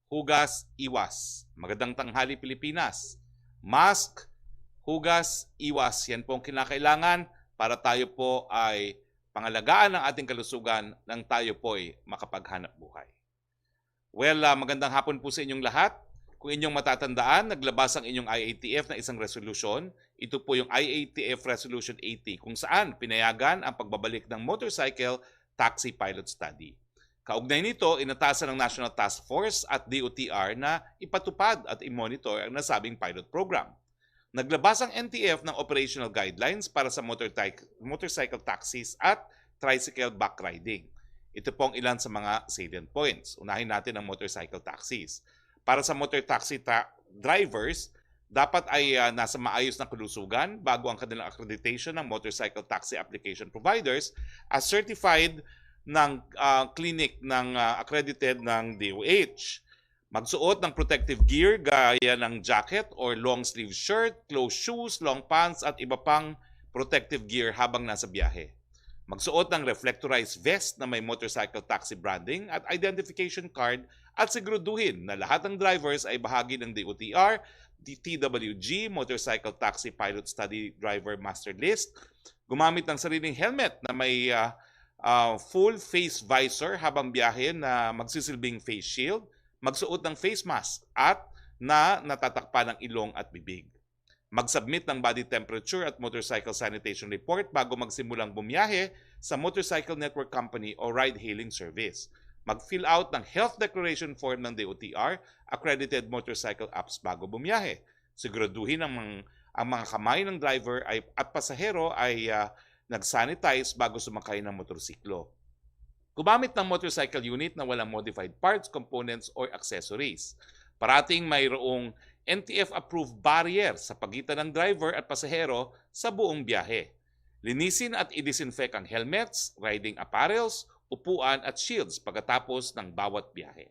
hugas, iwas. Magandang tanghali Pilipinas. Mask, hugas, iwas. Yan po ang kinakailangan para tayo po ay pangalagaan ng ating kalusugan nang tayo po ay makapaghanap buhay. Well, magandang hapon po sa inyong lahat. Kung inyong matatandaan, naglabas ang inyong IATF na isang resolusyon. Ito po yung IATF Resolution 80 kung saan pinayagan ang pagbabalik ng motorcycle taxi pilot study. Kaugnay nito, inatasan ng National Task Force at DOTR na ipatupad at i-monitor ang nasabing pilot program. Naglabas ang NTF ng operational guidelines para sa motorcycle taxis at tricycle backriding. Ito pong ilan sa mga salient points. Unahin natin ang motorcycle taxis. Para sa motor taxi drivers, dapat ay nasa maayos na kalusugan bago ang kanilang accreditation ng motorcycle taxi application providers as certified ng clinic ng accredited ng DOH. Magsuot ng protective gear gaya ng jacket or long sleeve shirt, closed shoes, long pants at iba pang protective gear habang nasa biyahe. Magsuot ng reflectorized vest na may motorcycle taxi branding at identification card at siguraduhin na lahat ng drivers ay bahagi ng DOTR, TWG, Motorcycle Taxi Pilot Study Driver Master List. Gumamit ng sariling helmet na may full face visor habang biyahe na magsisilbing face shield. Magsuot ng face mask at na natatakpan ng ilong at bibig. Mag-submit ng body temperature at motorcycle sanitation report bago magsimulang bumiyahe sa motorcycle network company o ride-hailing service. Mag-fill out ng health declaration form ng DOTR, accredited motorcycle apps bago bumiyahe. Siguraduhin ang mga kamay ng driver at pasahero ay nag-sanitize bago sumakay ng motorsiklo. Gumamit ng motorcycle unit na walang modified parts, components, or accessories. Parating mayroong NTF-approved barrier sa pagitan ng driver at pasahero sa buong biyahe. Linisin at i-disinfect ang helmets, riding apparels, upuan at shields pagkatapos ng bawat biyahe.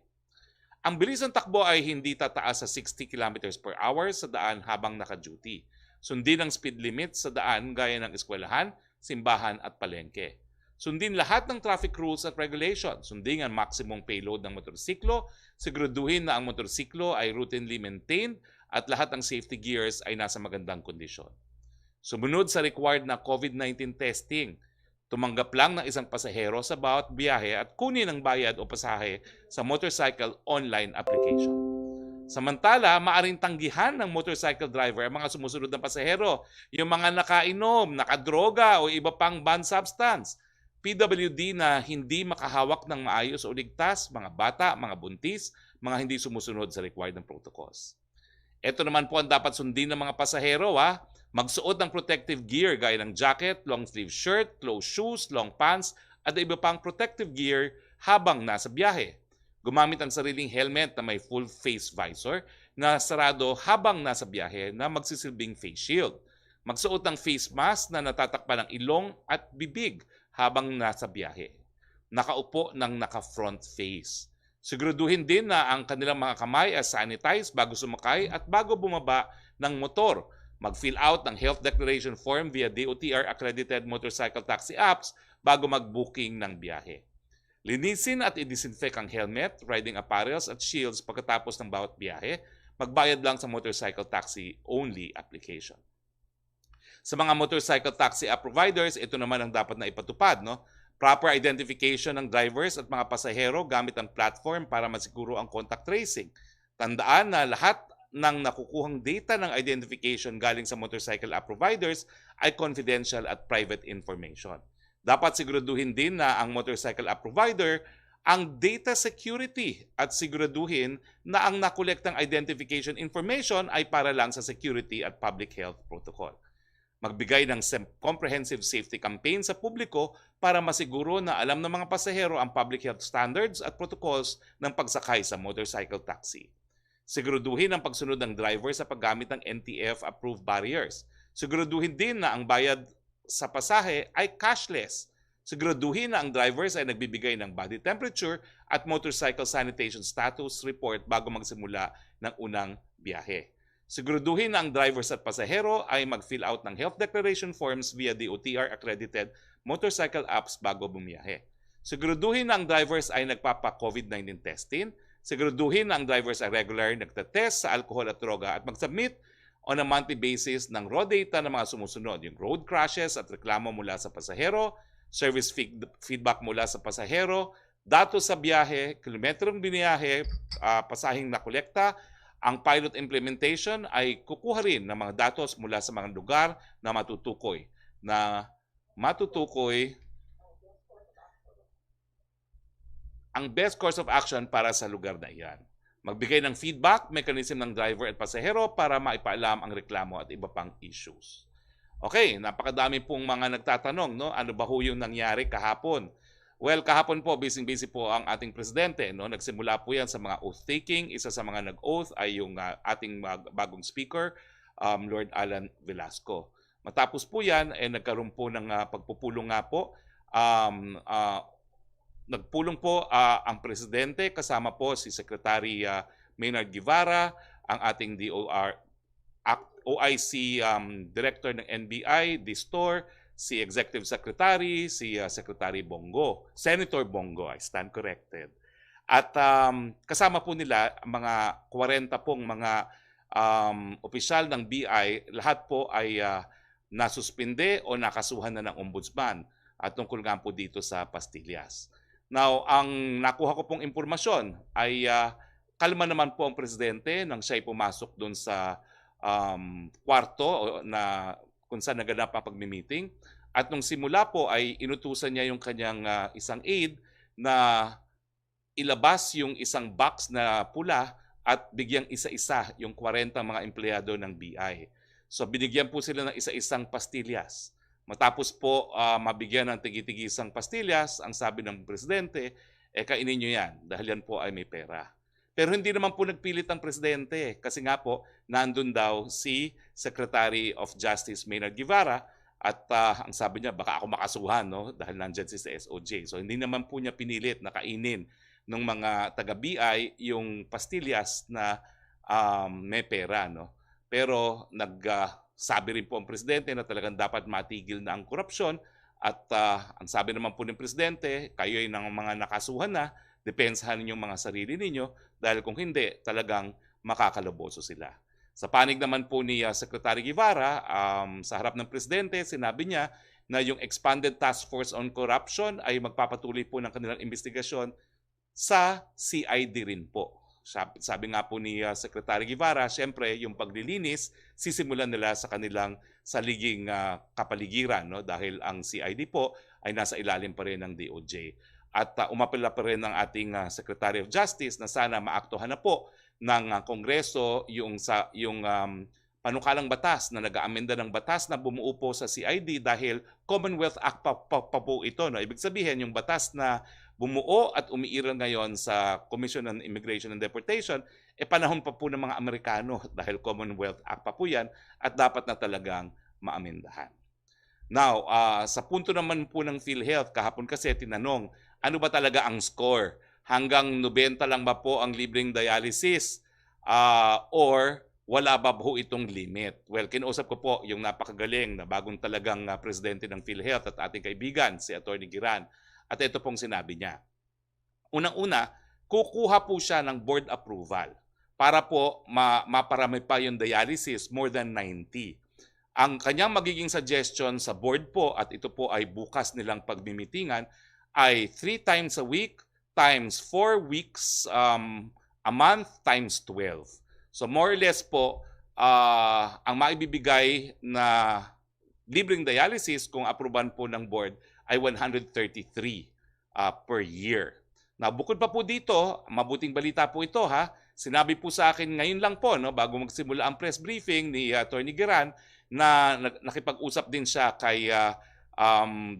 Ang bilis ng takbo ay hindi tataas sa 60 km per hour sa daan habang naka-duty. Sundin ang speed limit sa daan gaya ng eskwelahan, simbahan at palengke. Sundin lahat ng traffic rules at regulations. Sundin ang maximum payload ng motorsiklo. Siguraduhin na ang motorsiklo ay routinely maintained at lahat ng safety gears ay nasa magandang kondisyon. Sumunod sa required na COVID-19 testing. Tumanggap lang ng isang pasahero sa bawat biyahe at kunin ang bayad o pasahe sa motorcycle online application. Samantala, maaring tanggihan ng motorcycle driver ang mga sumusunod na pasahero, yung mga nakainom, nakadroga o iba pang banned substance. PWD na hindi makahawak ng maayos o ligtas, mga bata, mga buntis, mga hindi sumusunod sa required ng protocols. Ito naman po ang dapat sundin ng mga pasahero. Magsuot ng protective gear gaya ng jacket, long sleeve shirt, closed shoes, long pants at iba pang protective gear habang nasa biyahe. Gumamit ng sariling helmet na may full face visor na sarado habang nasa biyahe na magsisilbing face shield. Magsuot ng face mask na natatakpan ng ilong at bibig habang nasa biyahe. Nakaupo ng naka-front face. Siguraduhin din na ang kanilang mga kamay ay sanitize bago sumakay at bago bumaba ng motor. Mag-fill out ng health declaration form via DOTR accredited motorcycle taxi apps bago mag-booking ng biyahe. Linisin at i-disinfect ang helmet, riding apparels at shields pagkatapos ng bawat biyahe. Magbayad lang sa motorcycle taxi only application. Sa mga motorcycle taxi app providers, ito naman ang dapat na ipatupad. Proper identification ng drivers at mga pasahero gamit ang platform para masiguro ang contact tracing. Tandaan na lahat ng nakukuhang data ng identification galing sa motorcycle app providers ay confidential at private information. Dapat siguraduhin din na ang motorcycle app provider ang data security at siguraduhin na ang nakolektang identification information ay para lang sa security at public health protocol. Magbigay ng comprehensive safety campaign sa publiko para masiguro na alam ng mga pasahero ang public health standards at protocols ng pagsakay sa motorcycle taxi. Siguraduhin ang pagsunod ng driver sa paggamit ng NTF-approved barriers. Siguraduhin din na ang bayad sa pasahe ay cashless. Siguraduhin na ang drivers ay nagbibigay ng body temperature at motorcycle sanitation status report bago magsimula ng unang biyahe. Siguraduhin na ang drivers at pasahero ay mag-fill out ng health declaration forms via DOTR accredited motorcycle apps bago bumiyahe. Siguraduhin na ang drivers ay nagpapa-COVID-19 testing. siguraduhin na ang drivers ay regular nagtetest sa alcohol at droga at mag-submit on a monthly basis ng raw data ng mga sumusunod, yung road crashes at reklamo mula sa pasahero, service feedback mula sa pasahero, datos sa biyahe, kilometrong biniyahe, pasahing nakolekta. Ang pilot implementation ay kukuha rin ng mga datos mula sa mga lugar na matutukoy ang best course of action para sa lugar na iyan. Magbigay ng feedback mechanism ng driver at pasahero para maipaalam ang reklamo at iba pang issues. Okay, napakadami pong mga nagtatanong, no? Ano ba ho yung nangyari kahapon? Well, kahapon po, busy-busy po ang ating presidente, no? Nagsimula po yan sa mga oath-taking. Isa sa mga nag-oath ay yung ating bagong speaker, Lord Alan Velasco. Matapos po yan, nagkaroon po ng pagpupulong nga po. Nagpulong po ang presidente, kasama po si Secretary Maynard Guevara, ang ating OIC Director ng NBI, Distor, si Executive Secretary, si Secretary Bongo, Senator Bongo, I stand corrected. At kasama po nila mga 40 pong mga opisyal ng BI, lahat po ay nasuspinde o nakasuhan na ng ombudsman at tungkol nga po dito sa pastillas. Now, ang nakuha ko pong impormasyon ay kalma naman po ang presidente nang siya'y pumasok doon sa kwarto na kung saan naganap ang pagmi-meeting. At nung simula po ay inutusan niya yung kanyang isang aide na ilabas yung isang box na pula at bigyang isa-isa yung 40 mga empleyado ng BI. So binigyan po sila ng isa-isang pastillas. Matapos po mabigyan ng tigi-tigisang pastillas, ang sabi ng presidente, kainin nyo yan dahil yan po ay may pera. Pero hindi naman po nagpilit ang presidente kasi nga po nandun daw si Secretary of Justice Maynard Guevara at ang sabi niya baka ako makasuhan, no? Dahil nandyan si SOJ. So hindi naman po niya pinilit na kainin ng mga taga-BI yung pastillas na may pera. No? Pero sabi rin po ang presidente na talagang dapat matigil na ang korupsyon at ang sabi naman po ng presidente, kayo ay ng mga nakasuhan na, depensahan ninyong mga sarili ninyo dahil kung hindi, talagang makakalaboso sila. Sa panig naman po ni Secretary Guevara, sa harap ng presidente, sinabi niya na yung Expanded Task Force on Corruption ay magpapatuloy po ng kanilang investigasyon sa CID rin po. Sabi nga po ni Secretary Guevara, siyempre yung paglilinis, sisimulan nila sa kanilang saliging kapaligiran, no? Dahil ang CID po ay nasa ilalim pa rin ng DOJ. At umapela pa rin ng ating Secretary of Justice na sana maaktuhan na po ng Kongreso yung panukalang batas na nag-aamenda ng batas na bumuo po sa CID dahil Commonwealth Act pa po ito. No? Ibig sabihin, yung batas na bumuo at umiiral ngayon sa Commission on Immigration and Deportation, panahon pa po ng mga Amerikano dahil Commonwealth Act pa po yan at dapat na talagang maamendahan. Now, sa punto naman po ng PhilHealth, kahapon kasi tinanong, ano ba talaga ang score? Hanggang 90 lang ba po ang libreng dialysis? Or wala ba po itong limit? Well, kinausap ko po yung napakagaling na bagong talagang presidente ng PhilHealth at ating kaibigan, si Atty. Giran. At ito pong sinabi niya. Unang-una, kukuha po siya ng board approval para po maparami pa yung dialysis, more than 90. Ang kanyang magiging suggestion sa board po, at ito po ay bukas nilang pagmimitingan, ay 3 times a week times 4 weeks a month times 12. So more or less po, ang maibibigay na libreng dialysis kung aproban po ng board ay 133 per year. Now, bukod pa po dito, mabuting balita po ito ha. Sinabi po sa akin ngayon lang po, no, bago magsimula ang press briefing ni Atty. Giran, na nakipag-usap din siya kay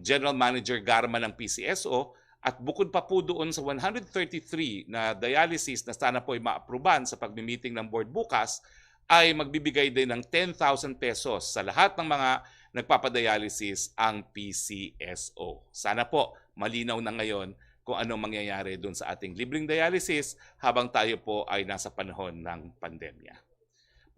General Manager Garma ng PCSO at bukod pa po doon sa 133 na dialysis na sana po ay ma-aproban sa pagmi-meeting ng board bukas, ay magbibigay din ng 10,000 pesos sa lahat ng mga nagpapadialysis ang PCSO. Sana po malinaw na ngayon kung anong mangyayari doon sa ating libreng dialysis habang tayo po ay nasa panahon ng pandemya.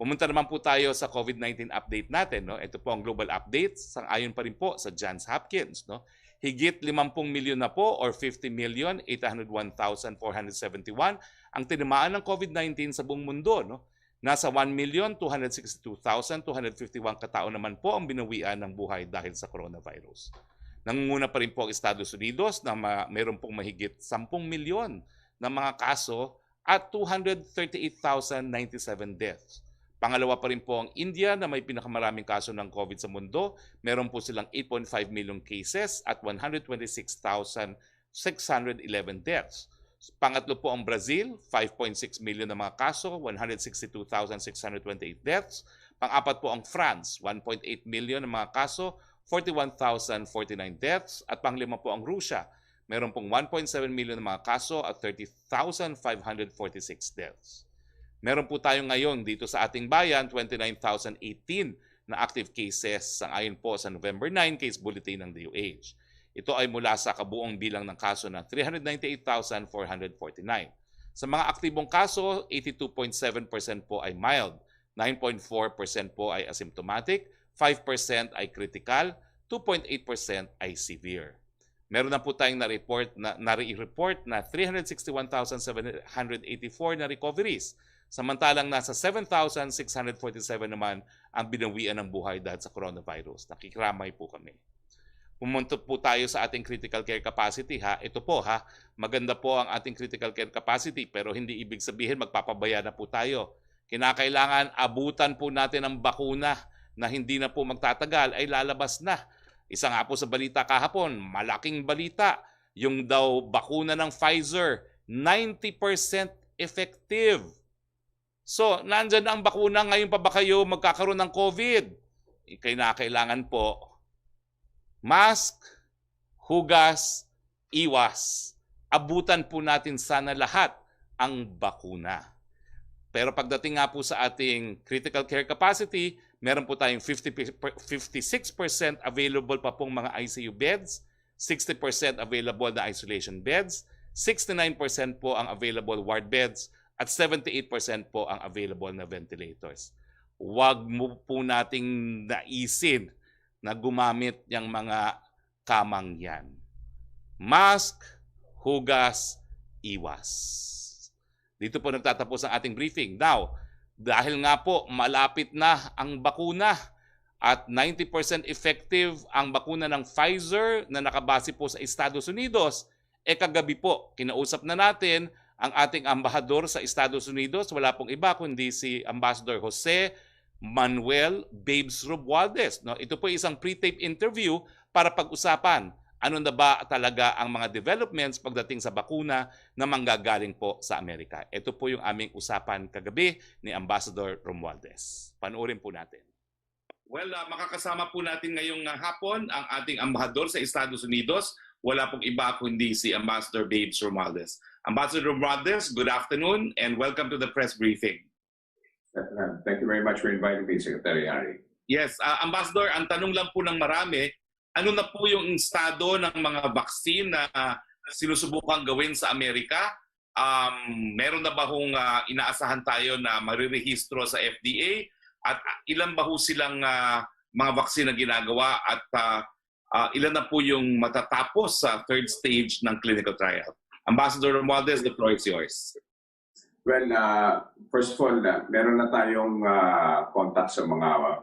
Pumunta naman po tayo sa COVID-19 update natin. No? Ito po ang global update. Sang-ayon pa rin po sa Johns Hopkins. No? higit 50 milyon na po or 50,801,471 ang tinamaan ng COVID-19 sa buong mundo. No? Nasa 1,262,251 katao naman po ang binawian ng buhay dahil sa coronavirus. Nangunguna pa rin po ang Estados Unidos na mayroon pong mahigit 10 milyon na mga kaso at 238,097 deaths. Pangalawa pa rin po ang India na may pinakamaraming kaso ng COVID sa mundo. Meron po silang 8.5 million cases at 126,611 deaths. Pangatlo po ang Brazil, 5.6 million na mga kaso, 162,628 deaths. Pang-apat po ang France, 1.8 million na mga kaso, 41,049 deaths. At panglima po ang Russia, meron pong 1.7 million na mga kaso at 30,546 deaths. Meron po tayo ngayon dito sa ating bayan, 29,018 na active cases ayon po sa November 9 case bulletin ng DOH. Ito ay mula sa kabuong bilang ng kaso na 398,449. Sa mga aktibong kaso, 82.7% po ay mild, 9.4% po ay asymptomatic, 5% ay critical, 2.8% ay severe. Meron na po tayong na-report na 361,784 na recoveries. Samantalang nasa 7,647 naman ang binawian ng buhay dahil sa coronavirus. Nakikiramay po kami. Pumunta po tayo sa ating critical care capacity. Ito po maganda po ang ating critical care capacity pero hindi ibig sabihin magpapabaya na po tayo. Kinakailangan abutan po natin ang bakuna na hindi na po magtatagal ay lalabas na. Isa nga po sa balita kahapon, malaking balita, yung daw bakuna ng Pfizer, 90% effective. So, nandyan na ang bakuna, ngayon pa ba kayo magkakaroon ng COVID? Kailangan po, mask, hugas, iwas. Abutan po natin sana lahat ang bakuna. Pero pagdating nga po sa ating critical care capacity, meron po tayong 56% available pa pong mga ICU beds, 60% available na isolation beds, 69% po ang available ward beds, at 78% po ang available na ventilators. Huwag mo po nating naisin na gumamit ng mga kamang yan. Mask, hugas, iwas. Dito po nagtatapos ang ating briefing. Now, dahil nga po malapit na ang bakuna at 90% effective ang bakuna ng Pfizer na nakabase po sa Estados Unidos, kagabi po kinausap na natin ang ating ambahador sa Estados Unidos, wala pong iba kundi si Ambassador Jose Manuel Babes Romualdez. No, ito po isang pre-tape interview para pag-usapan ano na ba talaga ang mga developments pagdating sa bakuna na manggagaling po sa Amerika. Ito po yung aming usapan kagabi ni Ambassador Romualdez. Panoorin po natin. Well, makakasama po natin ngayong hapon ang ating ambahador sa Estados Unidos. Wala pong iba kundi si Ambassador Babes Romualdez. Ambassador Romualdez, good afternoon and welcome to the press briefing. Thank you very much for inviting me, Secretary Harry. Yes, Ambassador, ang tanong lang po ng marami, ano na po yung estado ng mga vaccine na sinusubukan gawin sa Amerika? Meron na ba hong inaasahan tayo na marirehistro sa FDA? At ilan ba ho silang mga vaccine na ginagawa? At ilan na po yung matatapos sa third stage ng clinical trial? Ambassador Romualdez, the floor is yours. Well, first of all, meron na tayong contact sa mga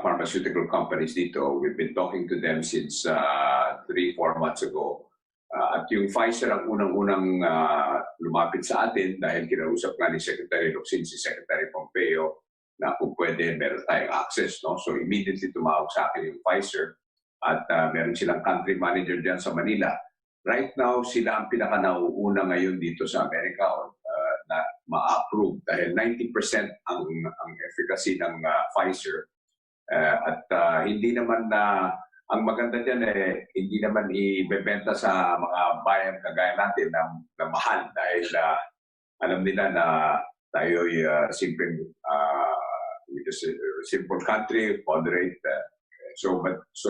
pharmaceutical companies dito. We've been talking to them since 3-4 months ago. At yung Pfizer ang unang-unang lumapit sa atin dahil kinausap nga ni Secretary Roque, si Secretary Pompeo, na kung pwede meron tayong access. No? So immediately tumawag sa akin yung Pfizer at meron silang country manager dyan sa Manila. Right now, sila ang pinaka-nauuna ngayon dito sa Amerika na ma-approve dahil 90% ang efficacy ng Pfizer. At hindi naman ang maganda dyan hindi naman ibebenta sa mga bayan kagaya natin na mahal dahil alam nila na tayo'y simple country, moderate. So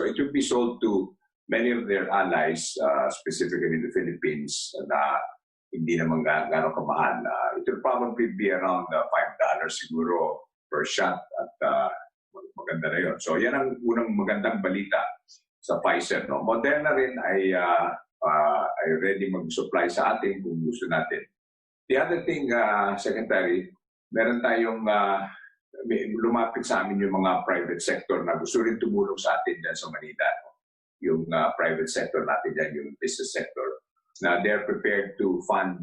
it will be sold to many of their allies, specifically the Philippines, na hindi naman gano'ng kamahal. It will probably be around $5 siguro per shot at maganda na yun. So yan ang unang magandang balita. sa Pfizer. No? Moderna rin ay ready mag-supply sa atin kung gusto natin. The other thing, Secretary, meron tayong lumapit sa amin yung mga private sector na gusto rin tumulong sa atin dyan sa Manila. No? Yung private sector natin dyan, yung business sector, na they're prepared to fund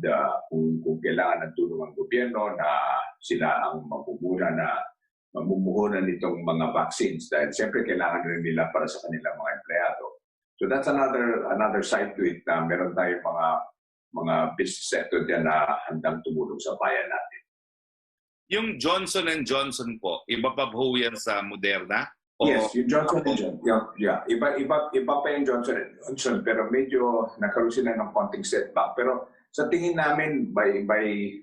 kung kailangan ng tulong ng gobyerno na sila ang mamumuhunan nitong mga vaccines dahil siyempre kailangan rin nila para sa kanilang mga empleyado. So that's another side to it na meron tayong mga business sector dyan na handang tumulong sa bayan natin. Yung Johnson & Johnson po, iba pa po yan sa Moderna? Yes, yung Johnson & Johnson. Yeah. Iba pa yung Johnson & Johnson pero medyo nagkaroon sila ng konting setback. Pero sa tingin namin, by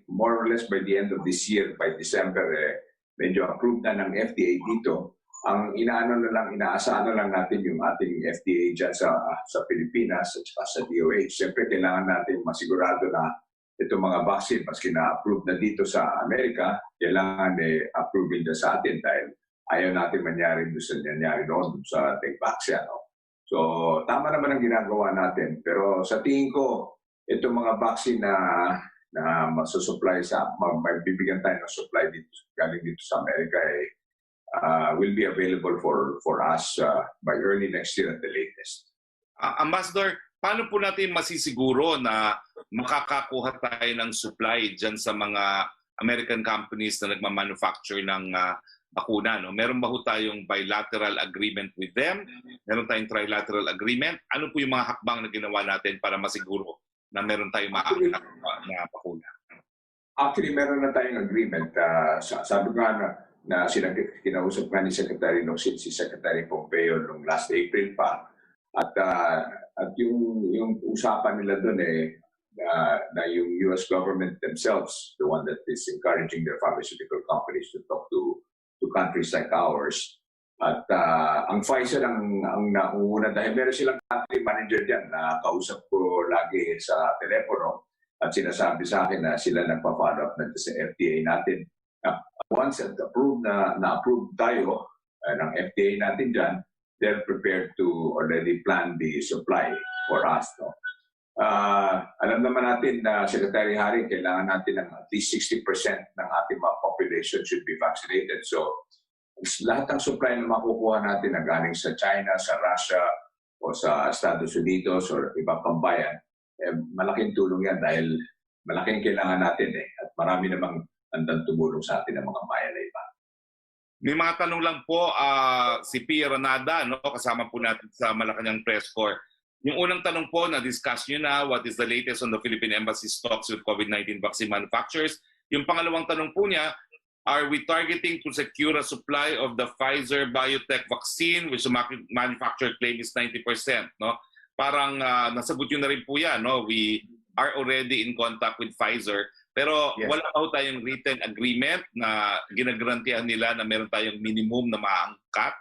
more or less by the end of this year, by December, medyo approved na ng FDA dito. Ang inaasahan na lang natin yung ating FDA dyan sa Pilipinas at sa DOH. Siyempre, kailangan natin masigurado na itong mga vaccine, maski na-approve na dito sa Amerika, kailangan approve din sa atin dahil ayaw natin mangyari doon sa take-vaccine. No? So, tama naman ang ginagawa natin. Pero sa tingin ko, itong mga vaccine na masusupply may bibigyan tayo ng supply dito, galing dito sa Amerika, will be available for us by early next year at the latest. Ambassador, paano po natin masisiguro na makakakuha tayo ng supply dyan sa mga American companies na nagmamanufacture ng bakuna? No? Meron ba ho tayong bilateral agreement with them? Meron tayong trilateral agreement? Ano po yung mga hakbang na ginawa natin para masiguro na meron tayong maangkat na bakuna? Actually, meron na tayong agreement. Sabi nga na kinausap nga ni Secretary Locsin, si Secretary Pompeo noong last April pa. At yung usapan nila doon na yung US government themselves, the one that is encouraging their pharmaceutical companies to talk to countries like ours. At ang Pfizer ang nauuna dahil meron silang country manager dyan na kausap ko lagi sa telepono at sinasabi sa akin na sila nagpa-follow up sa FDA natin. Once na-approve tayo ng FDA natin dyan, they're prepared to already plan the supply for us. No? Alam naman natin na Secretary Harry, kailangan natin ng at least 60% ng ating mga population should be vaccinated. So, lahat ng supply na makukuha natin na galing sa China, sa Russia, o sa Estados Unidos, o iba pang bayan, malaking tulong yan dahil malaking kailangan natin at marami namang handang tumulong sa atin ng mga bayan na iba. May mga tanong lang po, si P. Ranada, no? Kasama po natin sa Malacañang Press Corps. Yung unang tanong po, na-discuss nyo na, what is the latest on the Philippine Embassy's talks with COVID-19 vaccine manufacturers? Yung pangalawang tanong po niya, are we targeting to secure a supply of the Pfizer-BioNTech vaccine, which the manufacturer claim is 90%? No? Parang nasagot yun na rin po yan. No? We are already in contact with Pfizer. Pero yes, wala pa tayong written agreement na ginagarantihan nila na meron tayong minimum na maangkat?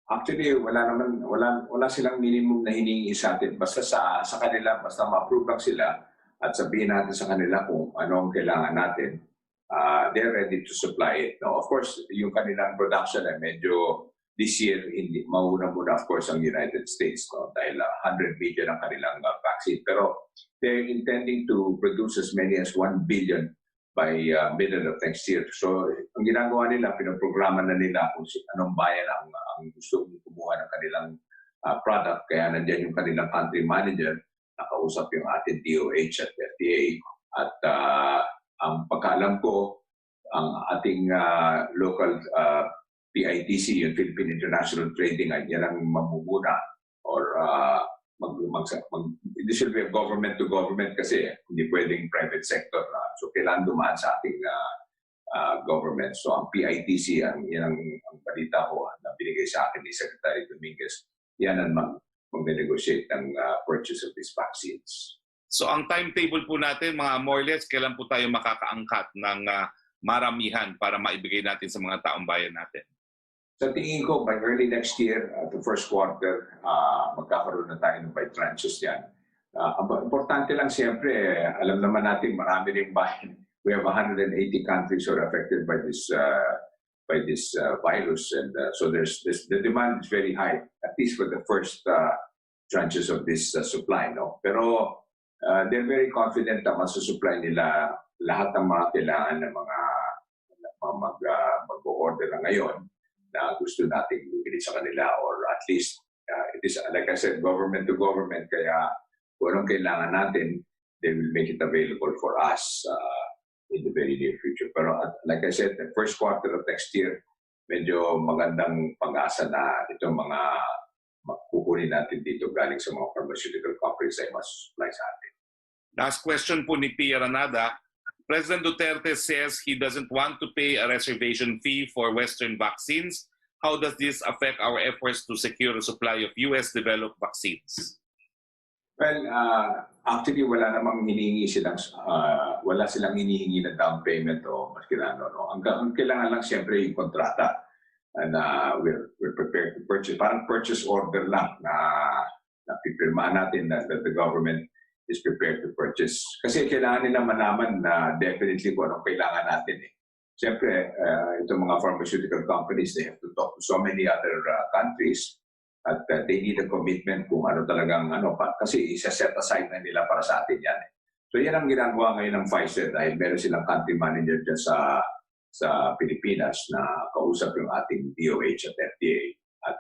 Actually, wala silang minimum na hiningi sa atin. Basta sa kanila, basta ma-approve lang sila at sabihin natin sa kanila kung ano ang kailangan natin. They're ready to supply it. No, of course, yung kanilang production ay medyo this year, mauna muna of course ang United States, no? Dahil 100 million ang kanilang vaccine. Pero they're intending to produce as many as 1 billion by middle of next year. So ang ginagawa nila, pinoprograma na nila kung anong bayan ang gusto kumuha ng kanilang product. Kaya nandiyan yung kanilang country manager, nakausap yung ating DOH at FDA. At ang pagkaalam ko, ang ating local PITC, yung Philippine International Trading, ay yan ang mamumuna or this should be a government to government kasi hindi pwedeng private sector. So kailangan dumaan sa ating government. So ang PITC, yan ang balita ko na binigay sa akin ni Secretary Dominguez, yan ang mag-negotiate ng purchase of these vaccines. So ang timetable po natin, mga more or less, kailan po tayo makakaangkat ng maramihan para maibigay natin sa mga taong bayan natin? Sa tingin ko, by early next year, the first quarter, magkakaroon na tayo by tranches yan. Importante lang siyempre, alam naman natin marami ring bayan. We have 180 countries who are affected by this this virus, and so the demand is very high, at least for the first tranches of this supply, no. Pero they're very confident na masusupply nila lahat ng mga kailangan ng mga mag-order na ngayon na gusto nating bumili sa kanila, or at least it is, like I said, government to government, kaya kung anong kailangan natin, they will make it available for us in the very near future. Pero like I said, the first quarter of next year, medyo magandang pag-asa na itong mga kukunin natin dito galing sa mga pharmaceutical companies ay mas supply sa atin. Last question po ni Pia Ranada. President Duterte says he doesn't want to pay a reservation fee for Western vaccines. How does this affect our efforts to secure a supply of US-developed vaccines? Well, actually wala namang hinihingi silang wala silang hinihingi na down payment o maski ano, no. Ang kailangan lang siyempre yung kontrata, and we're prepared to purchase, parang purchase order lang na pipirmahan natin that the government is prepared to purchase. Kasi kailangan nila malaman na definitely kung anong kailangan natin eh. Siyempre, itong mga pharmaceutical companies, they have to talk to so many other countries, at they need a commitment kung ano talagang kasi isa-set aside na nila para sa atin yan. So yan ang ginagawa ngayon ng Pfizer, dahil meron silang country manager dyan sa Pilipinas na kausap yung ating DOH at FDA, at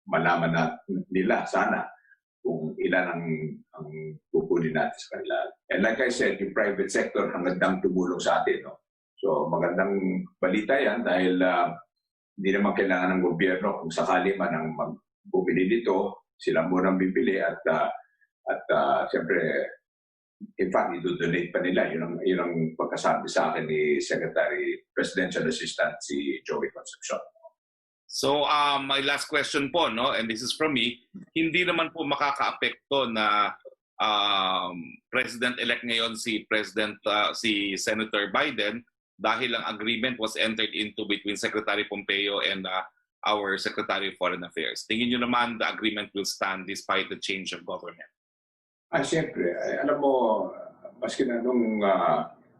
malaman nila sana kung ilan ang kukunin natin sa kanila. And like I said, yung private sector hanggang tumulong sa atin, no? So magandang balita yan, dahil hindi naman kailangan ng gobyerno kung sakali man ang bumili dito, sila muna bibili, at siyempre, in fact, i-donate pa nila. Yun ang pagkasabi sa akin ni Secretary Presidential Assistant si Joey Concepcion. So my last question po, no, and this is from me, hindi naman po makakaapekto na President-elect ngayon si Senator Biden, dahil ang agreement was entered into between Secretary Pompeo and our Secretary of Foreign Affairs. Tingin nyo naman the agreement will stand despite the change of government? Siyempre, alam mo, maski na nung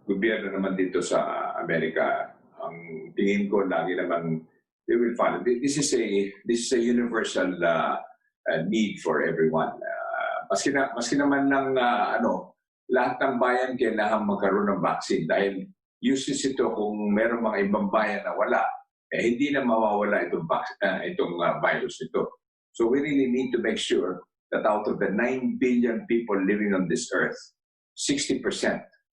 gobyerno naman dito sa Amerika, ang tingin ko lagi naman they will follow. This is a universal need for everyone. Maski naman ng lahat ng bayan kailangan magkaroon ng vaccine, dahil useless ito kung meron mga ibang bayan na wala, hindi na mawawala itong virus nito. So we really need to make sure that out of the 9 billion people living on this earth, 60%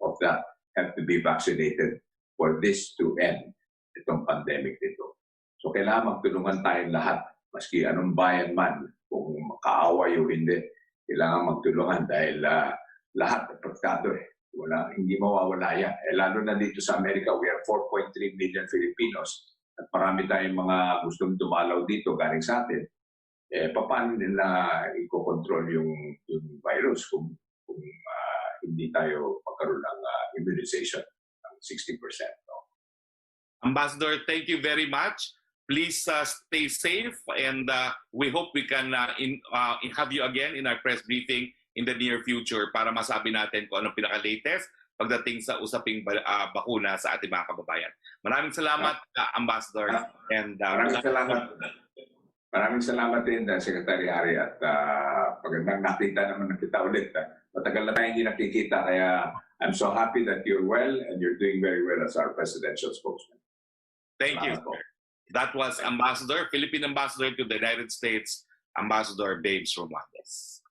of that have to be vaccinated for this to end, itong pandemic nito. So kailangan magtulungan tayong lahat, maski anong bayan man, kung makaaway o hindi, kailangan magtulungan, dahil lahat apektado eh. Hindi mawawala yan. Lalo na dito sa Amerika, we have 4.3 million Filipinos, at marami tayong mga gustong dumalaw dito galing sa atin. Paano nila i-control yung virus kung hindi tayo magkaroon ng immunization ng 60%? No? Ambassador, thank you very much. Please stay safe, and we hope we can have you again in our press briefing in the near future para masabi natin kung anong pinaka-latest pagdating sa usaping bakuna sa ating mga kababayan. Maraming salamat, Ambassador. And Maraming salamat din, Secretary Harry, at pagandang nakita naman kita ulit. Matagal na tayo hindi nakikita, kaya I'm so happy that you're well and you're doing very well as our presidential spokesman. Thank you. That was Philippine Ambassador to the United States, Ambassador Babes Romualdez.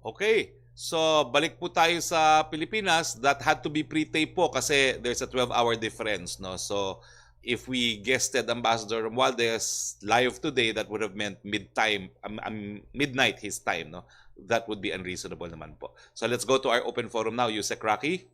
Okay, so balik po tayo sa Pilipinas. That had to be pre-tape po kasi there's a 12-hour difference, no? So if we guested Ambassador Romualdez live today, that would have meant midnight his time, no? That would be unreasonable naman po. So let's go to our open forum now. Yusek Roque.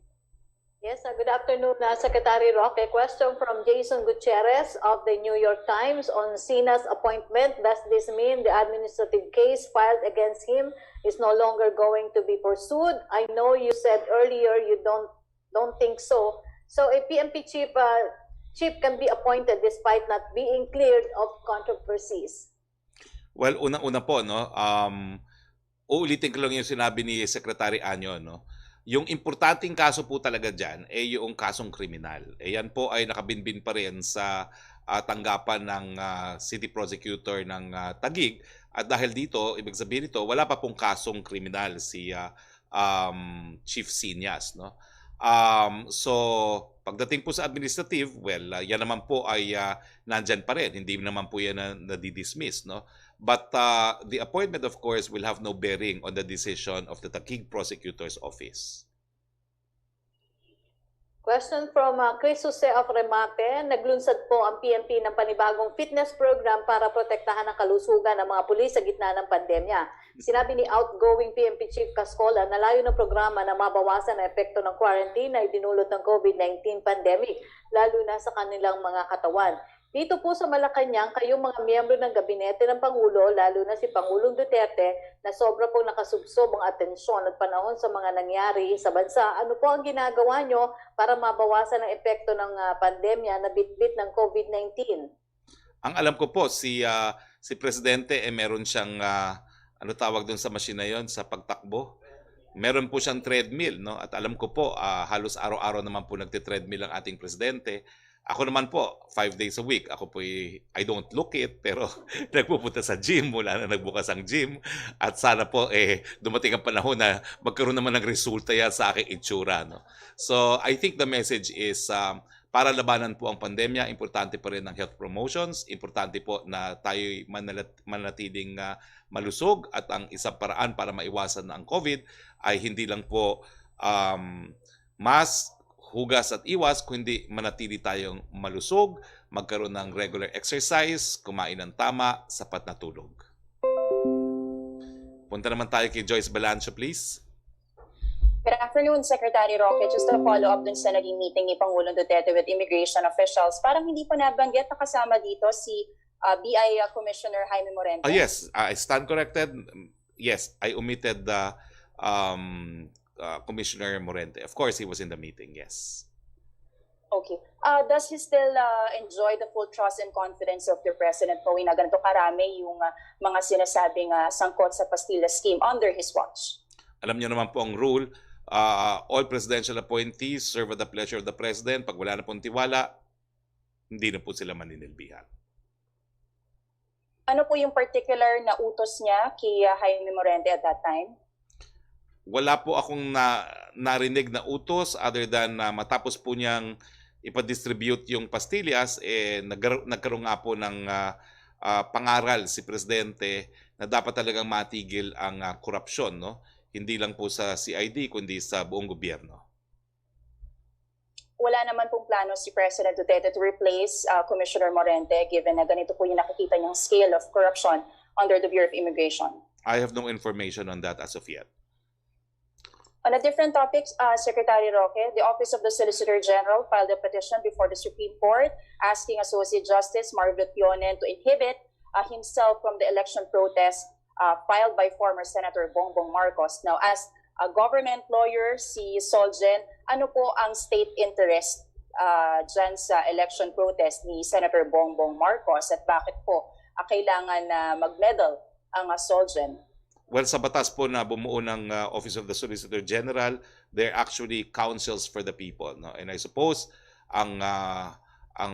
Yes, good afternoon, Secretary Roque. Question from Jason Gutierrez of the New York Times on Sina's appointment. Does this mean the administrative case filed against him is no longer going to be pursued? I know you said earlier you don't think so. So a PNP chief can be appointed despite not being cleared of controversies. Well, una-una po, no. Uulitin ko lang yung sinabi ni Secretary Anyo, no. Yung importanteng kaso po talaga dyan ay yung kasong kriminal. Yan po ay nakabinbin pa rin sa tanggapan ng City Prosecutor ng Taguig. At dahil dito, ibig sabihin nito, wala pa pong kasong kriminal si Chief Sinyas. No? So, pagdating po sa administrative, well, yan naman po ay nandyan pa rin. Hindi naman po yan na-dismiss. No? But the appointment, of course, will have no bearing on the decision of the Taguig Prosecutor's Office. Question from Chris Jose of Remate. Naglunsad po ang PNP ng panibagong fitness program para protektahan ang kalusugan ng mga pulis sa gitna ng pandemya. Sinabi ni outgoing PNP Chief Cascola na layo ng programa na mabawasan ang epekto ng quarantine na idinulot ng COVID-19 pandemic, lalo na sa kanilang mga katawan. Dito po sa Malacañang, kayong mga miyembro ng gabinete ng Pangulo, lalo na si Pangulong Duterte, na sobra pong nakasubsob ang atensyon at panahon sa mga nangyari sa bansa. Ano po ang ginagawa nyo para mabawasan ang epekto ng pandemya na bitbit ng COVID-19? Ang alam ko po, si Presidente, meron siyang, ano tawag doon sa machine na yon, sa pagtakbo. Meron po siyang treadmill, no? At alam ko po, halos araw-araw naman po nagte-treadmill ang ating Presidente. Ako naman po, 5 days a week. Ako po, I don't look it, pero nagpupunta sa gym mula na nagbukas ang gym. At sana po, dumating ang panahon na magkaroon naman ng resulta yan sa aking itsura. No? So, I think the message is, para labanan po ang pandemya, importante pa rin ang health promotions. Importante po na tayo manatiling malusog. At ang isang paraan para maiwasan ang COVID ay hindi lang po mask, hugas at iwas, kundi manatili tayong malusog, magkaroon ng regular exercise, kumain ng tama, sapat na tulog. Punta naman tayo kay Joyce Balancho, please. Good afternoon, Secretary Roque. Just to follow up dun sa naging meeting ni Pangulong Duterte with immigration officials, parang hindi pa nabanggit na kasama dito si BI Commissioner Jaime Morente. Yes, I stand corrected. Yes, I omitted the Commissioner Morente. Of course, he was in the meeting, yes. Okay. Does he still enjoy the full trust and confidence of the President knowing na ganito karami yung mga sinasabing sangkot sa Pastilla scheme under his watch? Alam niyo naman po ang rule, all presidential appointees serve at the pleasure of the President. Pag wala na pong tiwala, hindi na po sila maninilbihan. Ano po yung particular na utos niya kay Jaime Morente at that time? Wala po akong narinig na utos other than matapos po niyang ipadistribute yung pastillas, nagkaroon nga po ng pangaral si Presidente na dapat talagang matigil ang korupsyon, no? Hindi lang po sa CID kundi sa buong gobyerno. Wala naman pong plano si President Duterte to replace Commissioner Morente given na ganito po yung nakikita niyang scale of corruption under the Bureau of Immigration. I have no information on that as of yet. On a different topic, Secretary Roque, the Office of the Solicitor General filed a petition before the Supreme Court asking Associate Justice Marvin Pionen to inhibit himself from the election protest filed by former Senator Bongbong Marcos. Now, as a government lawyer, si Solgen, ano po ang state interest dyan sa election protest ni Senator Bongbong Marcos at bakit po kailangan na mag-medal ang Solgen? Well, sa batas po na bumuo ng Office of the Solicitor General, they're actually counsels for the people. No? And I suppose ang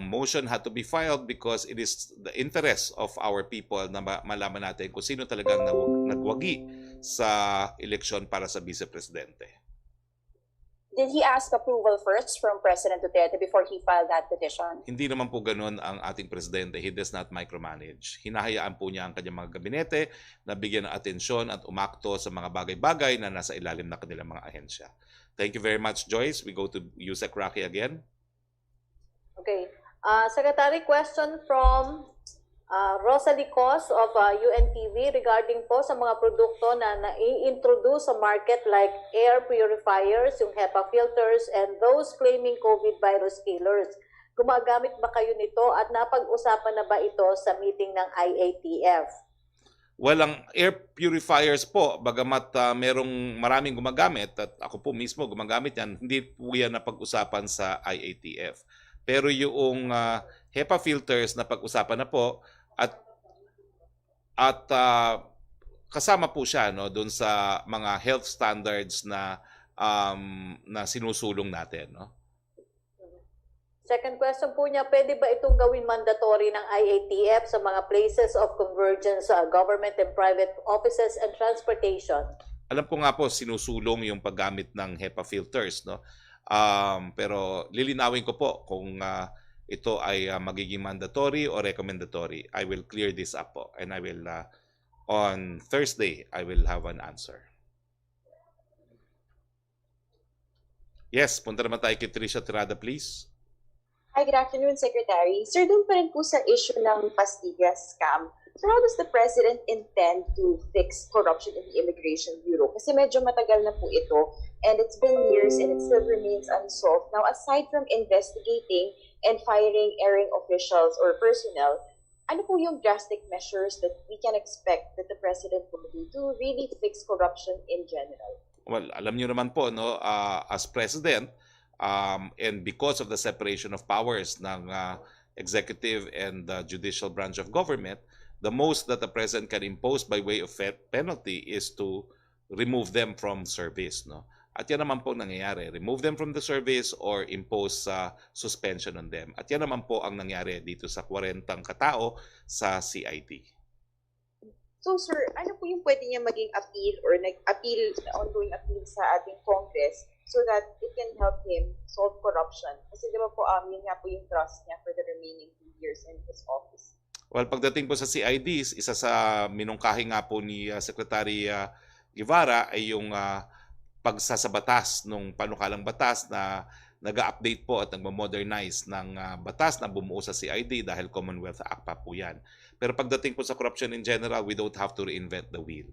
motion had to be filed because it is the interest of our people na malaman natin kung sino talagang nagwagi sa eleksyon para sa vice-presidente. Did he ask approval first from President Duterte before he filed that petition? Hindi naman po ganun ang ating presidente. He does not micromanage. Hinahayaan po niya ang kanyang mga gabinete na bigyan ng atensyon at umakto sa mga bagay-bagay na nasa ilalim na kanilang mga ahensya. Thank you very much, Joyce. We go to Yusek Roque again. Okay. Secretary, question from Rosalie Cos of UNTV regarding po sa mga produkto na nai-introduce sa market like air purifiers, yung HEPA filters, and those claiming COVID virus killers. Gumagamit ba kayo nito at napag-usapan na ba ito sa meeting ng IATF? Well, ang air purifiers po, bagamat merong maraming gumagamit at ako po mismo gumagamit yan, hindi po yan napag-usapan sa IATF. Pero yung HEPA filters na pag-usapan na po at kasama po siya no doon sa mga health standards na na sinusulong natin, no? Second question po niya, pwede ba itong gawin mandatory ng IATF sa mga places of convergence sa government and private offices and transportation? Alam ko nga po sinusulong yung paggamit ng HEPA filters, no? Pero lilinawin ko po kung ito ay magiging mandatory o recommendatory. I will clear this up po, and I will on Thursday I will have an answer. Yes, punta naman tayo kay Tricia Tirada, please. Hi, good afternoon, Secretary. Sir, doon pa rin po sa issue ng Pastillas scam. So how does the President intend to fix corruption in the Immigration Bureau? Kasi medyo matagal na po ito and it's been years and it still remains unsolved. Now, aside from investigating and firing erring officials or personnel, ano po yung drastic measures that we can expect that the President will do to really fix corruption in general? Well, alam niyo naman po, no, as President, and because of the separation of powers ng executive and judicial branch of government, the most that the President can impose by way of penalty is to remove them from service, no? At yan naman po nangyayari. Remove them from the service or impose suspension on them. At yan naman po ang nangyari dito sa 40 katao sa CID. So sir, ano po yung pwede niya maging appeal or ongoing appeal sa ating Congress so that it can help him solve corruption? Kasi di ba po, yun nga po yung trust niya for the remaining 2 years in his office. Well, pagdating po sa CIDs, isa sa minungkahi nga po ni Secretary Guevara ay yung pagsasabatas ng panukalang batas na nag-update po at nag-modernize ng batas na bumuo sa CID dahil Commonwealth Act pa po yan. Pero pagdating po sa corruption in general, we don't have to reinvent the wheel.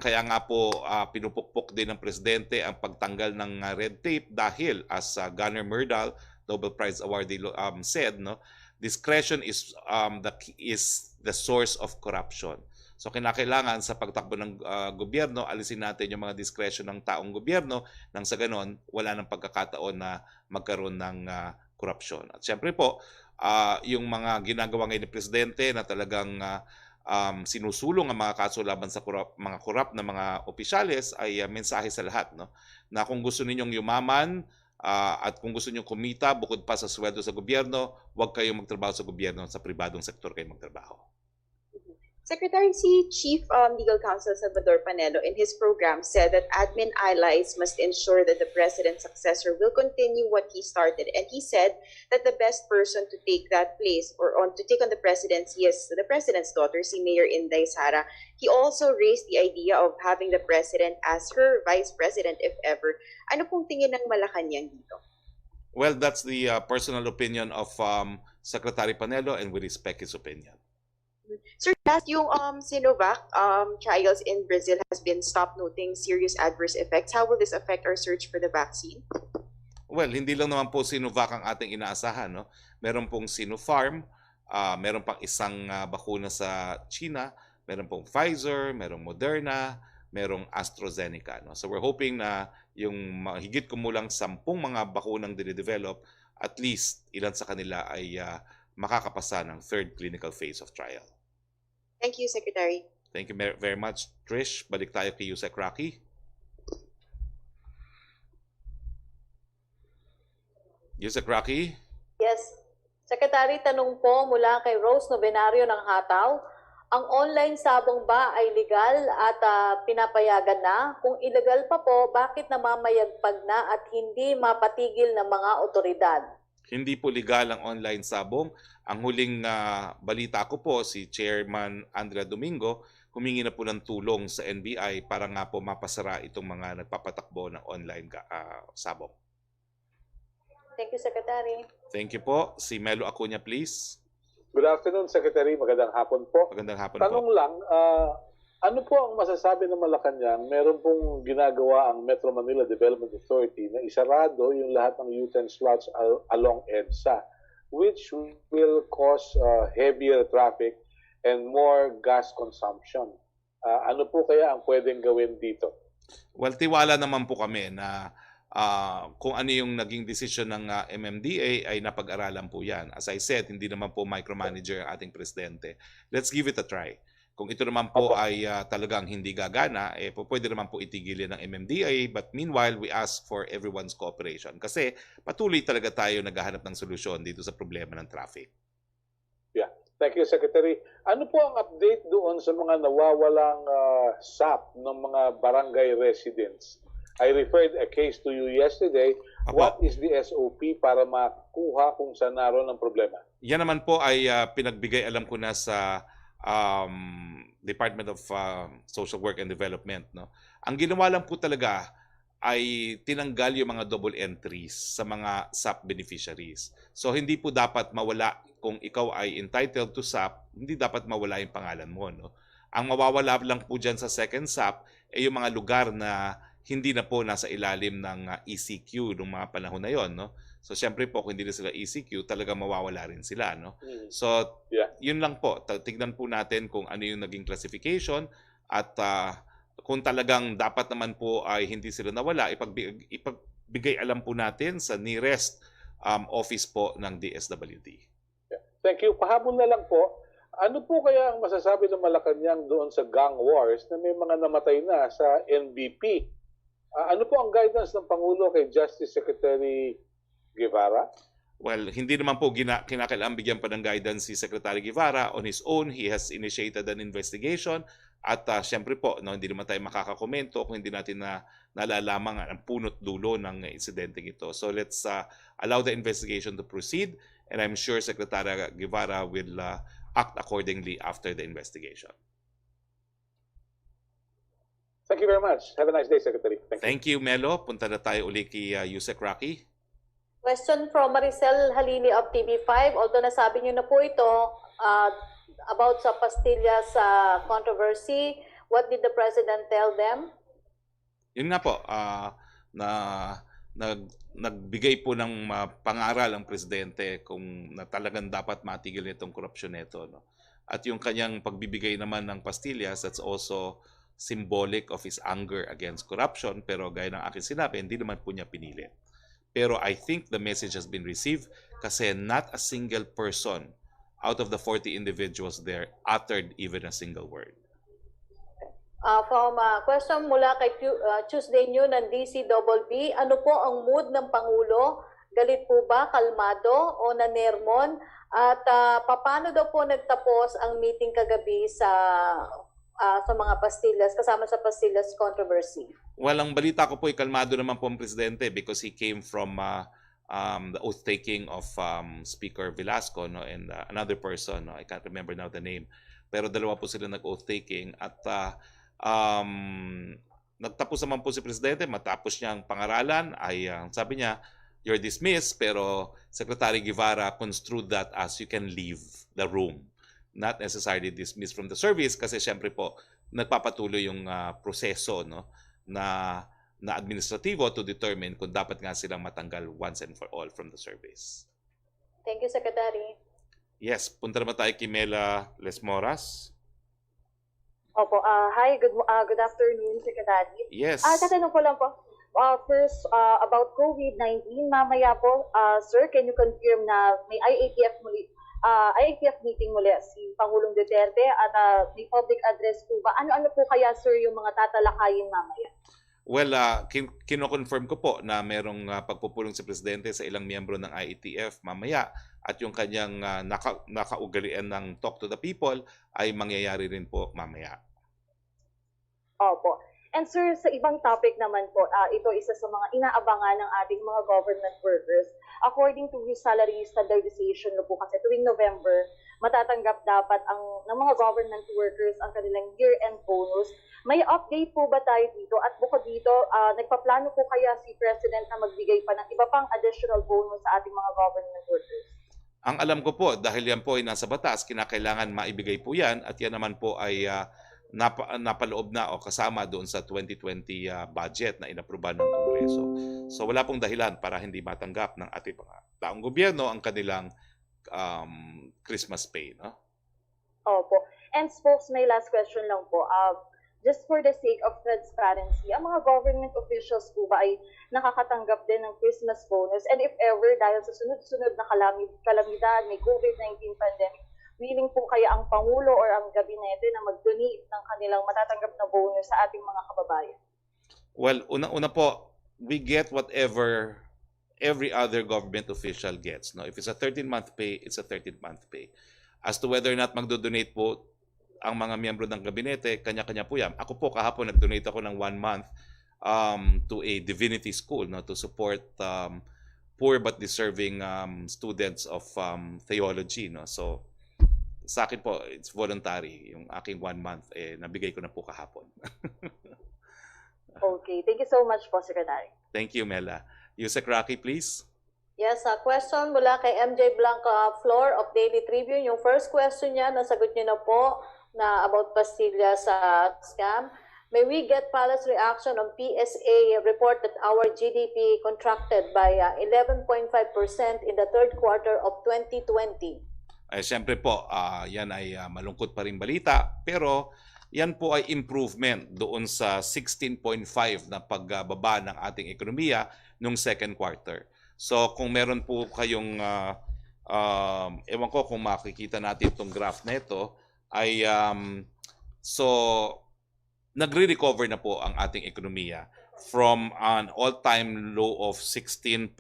Kaya nga po pinupukpok din ng Presidente ang pagtanggal ng red tape dahil as Gunnar Myrdal, Nobel Prize awardee, said, no, discretion is the source of corruption. So kinakailangan sa pagtakbo ng gobyerno, alisin natin yung mga discretion ng taong gobyerno nang sa ganon, wala nang pagkakataon na magkaroon ng korupsyon. At syempre po, yung mga ginagawa ngayon ni Presidente na talagang sinusulong ang mga kaso laban sa mga korap na mga opisyales ay mensahe sa lahat, no? Na kung gusto ninyong yumaman at kung gusto ninyong kumita bukod pa sa sweldo sa gobyerno, huwag kayong magtrabaho sa gobyerno, sa pribadong sektor kayo magtrabaho. Secretary, si Chief Legal Counsel Salvador Panelo in his program said that admin allies must ensure that the President's successor will continue what he started. And he said that the best person to take that place or to take on the presidency is the President's daughter, si Mayor Inday Sara. He also raised the idea of having the President as her Vice President if ever. Ano pong tingin ng Malacañang dito? Well, that's the personal opinion of Secretary Panelo, and we respect his opinion. Sir, last yung Sinovac trials in Brazil has been stopped, noting serious adverse effects. How will this affect our search for the vaccine? Well, hindi lang naman po Sinovac ang ating inaasahan, no? Meron pong Sinopharm, meron pang isang bakuna sa China, meron pong Pfizer, merong Moderna, merong AstraZeneca, no? So we're hoping na yung higit kumulang 10 mga bakunang dinidevelop, at least ilan sa kanila ay makakapasa ng 3rd clinical phase of trial. Thank you, Secretary. Thank you very much, Trish. Balik tayo kay Yusek Roque. Yusek Roque? Yes. Secretary, tanong po mula kay Rose Novenario ng Hataw. Ang online sabong ba ay legal at pinapayagan na? Kung illegal pa po, bakit namamayagpag na at hindi mapatigil ng mga otoridad? Hindi po legal ang online sabong. Ang huling balita ko po, si Chairman Andrea Domingo, humingi na po ng tulong sa NBI para nga po mapasara itong mga nagpapatakbo ng online sabong. Thank you, Secretary. Thank you po. Si Melo Acuña, please. Good afternoon, Secretary. Magandang hapon po. Magandang hapon Tanong po. lang, ano po ang masasabi ng Malacañang? Meron pong ginagawa ang Metro Manila Development Authority na isarado yung lahat ng U-turn slots along EDSA, which will cause heavier traffic and more gas consumption. Ano po kaya ang pwedeng gawin dito? Well, tiwala naman po kami na kung ano yung naging desisyon ng MMDA ay napag-aralan po yan. As I said, hindi naman po micromanager ang ating presidente. Let's give it a try. Kung ito naman po ay talagang hindi gagana, pwede naman po itigilin ng MMDA. But meanwhile, we ask for everyone's cooperation. Kasi patuloy talaga tayo naghahanap ng solusyon dito sa problema ng traffic. Yeah. Thank you, Secretary. Ano po ang update doon sa mga nawawalang SAP ng mga barangay residents? I referred a case to you yesterday. What is the SOP para makuha kung saan naroon ang problema? Yan naman po ay pinagbigay alam ko na sa Department of Social Work and Development. No? Ang ginawa lang po talaga ay tinanggal yung mga double entries sa mga SAP beneficiaries. So hindi po dapat mawala, kung ikaw ay entitled to SAP, hindi dapat mawala yung pangalan mo. No? Ang mawawala lang po dyan sa second SAP ay yung mga lugar na hindi na po nasa ilalim ng ECQ noong mga panahon na yon. No? So siyempre po kung hindi na sila ECQ, talaga mawawala rin sila. No? So yun lang po. Tignan po natin kung ano yung naging classification at kung talagang dapat naman po ay hindi sila nawala, ipagbigay alam po natin sa nearest office po ng DSWD. Thank you. Pahabol na lang po. Ano po kaya ang masasabi ng Malacañang doon sa gang wars na may mga namatay na sa NBP? Ano po ang guidance ng Pangulo kay Justice Secretary Guevara? Well, hindi naman po kinakailangan bigyan pa ng guidance si Secretary Guevara. On his own, he has initiated an investigation. At syempre po, no, hindi naman tayo makakakomento kung hindi natin nalalaman ang punot dulo ng insidente ito. So let's allow the investigation to proceed. And I'm sure Secretary Guevara will act accordingly after the investigation. Thank you very much. Have a nice day, Secretary. Thank you, Melo. Punta na tayo uli kay Yusek Roque. Question from Maricel Halili of TV5. Although nasabi niyo na po ito about sa pastillas controversy, what did the President tell them? Yun nga po, nagbigay po ng pangaral ang Presidente kung na talagang dapat matigil itong korupsyon nito. No? At yung kanyang pagbibigay naman ng pastillas, that's also symbolic of his anger against corruption. Pero gaya ng aking sinabi, hindi naman po niya pinilit. Pero I think the message has been received kasi not a single person out of the 40 individuals there uttered even a single word. From question mula kay Tuesday New ng DCBB, ano po ang mood ng Pangulo? Galit po ba, kalmado o nanermon? At paano daw po nagtapos ang meeting kagabi sa mga pastillas, kasama sa pastillas controversy? Well, ang balita ko po ay kalmado naman po ang Presidente because he came from the oath-taking of Speaker Velasco, no, and another person, no, I can't remember now the name. Pero dalawa po sila nag-oath-taking at nagtapos naman po si Presidente, matapos niyang pangaralan ay sabi niya, you're dismissed, pero Secretary Guevara construed that as you can leave the room. Not necessarily dismissed from the service kasi syempre po nagpapatuloy yung proseso, no, na administratibo to determine kung dapat nga silang matanggal once and for all from the service. Thank you, Secretary. Yes, punta naman tayo kay Mela Lesmoras. Opo, hi, good afternoon, Secretary. Yes. Tatanong ko lang po, first, about COVID-19, mamaya po, sir, can you confirm na may IATF meeting muli si Pangulong Duterte at may public address po ba? Ano-ano po kaya, sir, yung mga tatalakayin mamaya? Well, kino-confirm ko po na merong pagpupulong si Presidente sa ilang miyembro ng IATF mamaya at yung kanyang nakaugalian ng Talk to the People ay mangyayari rin po mamaya. Opo. And sir, sa ibang topic naman po, ito isa sa mga inaabangan ng ating mga government workers. According to his salary standardization po kasi tuwing November, matatanggap dapat ng mga government workers ang kanilang year-end bonus. May update po ba tayo dito? At bukod dito, nagpaplano po kaya si President na magbigay pa ng iba pang additional bonus sa ating mga government workers? Ang alam ko po, dahil yan po ay nasa batas, kinakailangan maibigay po yan at yan naman po ay napaloob na o kasama doon sa 2020 budget na inaprubahan ng Kongreso. So wala pong dahilan para hindi matanggap ng ating taong gobyerno ang kanilang Christmas pay, no? Opo. And spokes, may last question lang po. Just for the sake of transparency, ang mga government officials po ba ay nakakatanggap din ng Christmas bonus? And if ever, dahil sa sunod-sunod na kalamidad, may COVID-19 pandemic, willing po kaya ang Pangulo or ang gabinete na mag-donate ng kanilang matatanggap na bonus sa ating mga kababayan? Well, una po, we get whatever every other government official gets. No? If it's a 13-month pay, it's a 13-month pay. As to whether or not magdo-donate po ang mga miyembro ng gabinete, kanya-kanya po yan. Ako po, kahapon nag-donate ako ng 1 month to a divinity school, no, to support poor but deserving students of theology. No? So, sa akin po, it's voluntary. Yung aking 1 month, nabigay ko na po kahapon. Okay, thank you so much po, Secretary. Thank you, Mela. Yusek Roque, please. Yes, a question mula kay MJ Blanca Flor of Daily Tribune. Yung first question niya, nasagot niyo na po na about pastilla sa scam. May we get Palace reaction on PSA report that our GDP contracted by 11.5% in the third quarter of 2020? Ay, siyempre po, yan ay malungkot pa rin balita. Pero yan po ay improvement doon sa 16.5 na pagbaba ng ating ekonomiya nung second quarter. So kung meron po kayong, ewan ko kung makikita natin itong graph na ito, ay so nagre-recover na po ang ating ekonomiya from an all-time low of 16.9,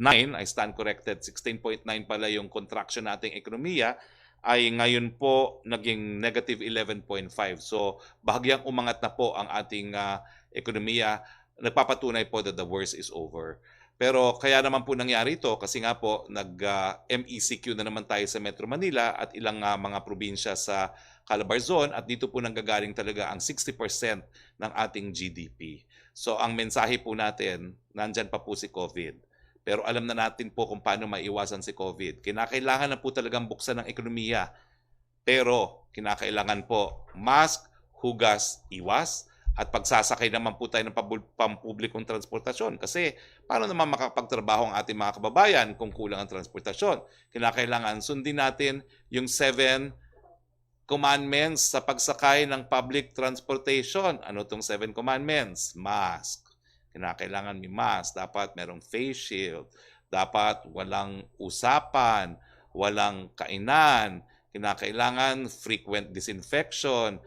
I stand corrected, 16.9 pala yung contraction nating ekonomiya, ay ngayon po naging negative 11.5. So bahagyang umangat na po ang ating ekonomiya. Nagpapatunay po that the worst is over. Pero kaya naman po nangyari ito kasi nga po nag-MECQ na naman tayo sa Metro Manila at ilang mga probinsya sa Calabarzon at dito po nanggagaling talaga ang 60% ng ating GDP. So ang mensahe po natin, nandyan pa po si COVID. Pero alam na natin po kung paano maiwasan si COVID. Kinakailangan na po talagang buksan ng ekonomiya. Pero kinakailangan po mask, hugas, iwas, at pagsasakay naman po tayo ng pampublikong transportasyon. Kasi paano naman makapagtrabaho ang ating mga kababayan kung kulang ang transportasyon? Kinakailangan sundin natin yung 7 commandments sa pagsakay ng public transportation. Ano itong 7 commandments? Mask. Kinakailangan may mask. Dapat merong face shield. Dapat walang usapan. Walang kainan. Kinakailangan frequent disinfection.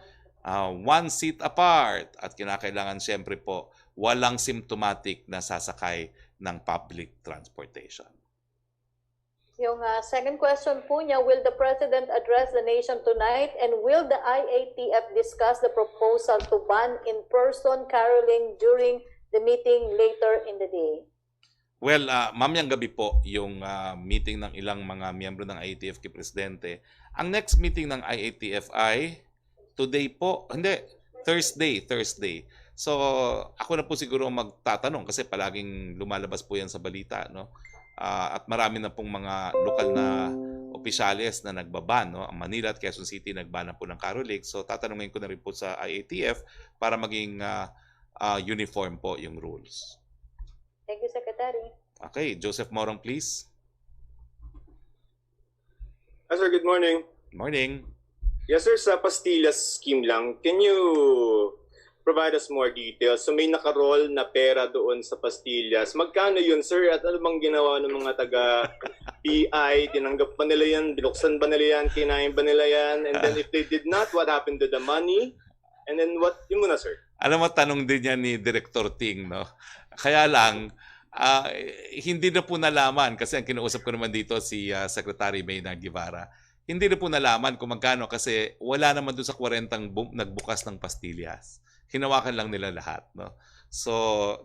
1 seat apart at kinakailangan siyempre po walang symptomatic na sasakay ng public transportation. Yung second question po niya, will the President address the nation tonight and will the IATF discuss the proposal to ban in-person caroling during the meeting later in the day? Well, mamayang gabi po yung meeting ng ilang mga miyembro ng IATF kay Presidente. Ang next meeting ng IATF ay today po, hindi, Thursday. So, ako na po siguro magtatanong kasi palaging lumalabas po yan sa balita, no? At marami na pong mga lokal na opisyales na nagbaban, no? Ang Manila at Quezon City nagban na po ng caroling. So, tatanungin ko na rin po sa IATF para maging uniform po yung rules. Thank you, Secretary. Okay, Joseph Morong, please. Sir, good morning. Morning. Yes, sir, sa pastillas scheme lang, can you provide us more details? So may nakaroll na pera doon sa pastillas. Magkano yun, sir? At ano bang ginawa ng mga taga-PI? Tinanggap ba nila yan? Binuksan ba nila yan? Kinain ba nila yan? And then if they did not, what happened to the money? And then what? Yun muna, sir. Alam mo, tanong din yan ni Director Ting, no? Kaya lang, hindi na po nalaman, kasi ang kinausap ko naman dito si Secretary Maynard Guevara, hindi na po nalaman kung magkano kasi wala naman doon sa 40 nagbukas ng pastillas. Hinawakan lang nila lahat, no? So,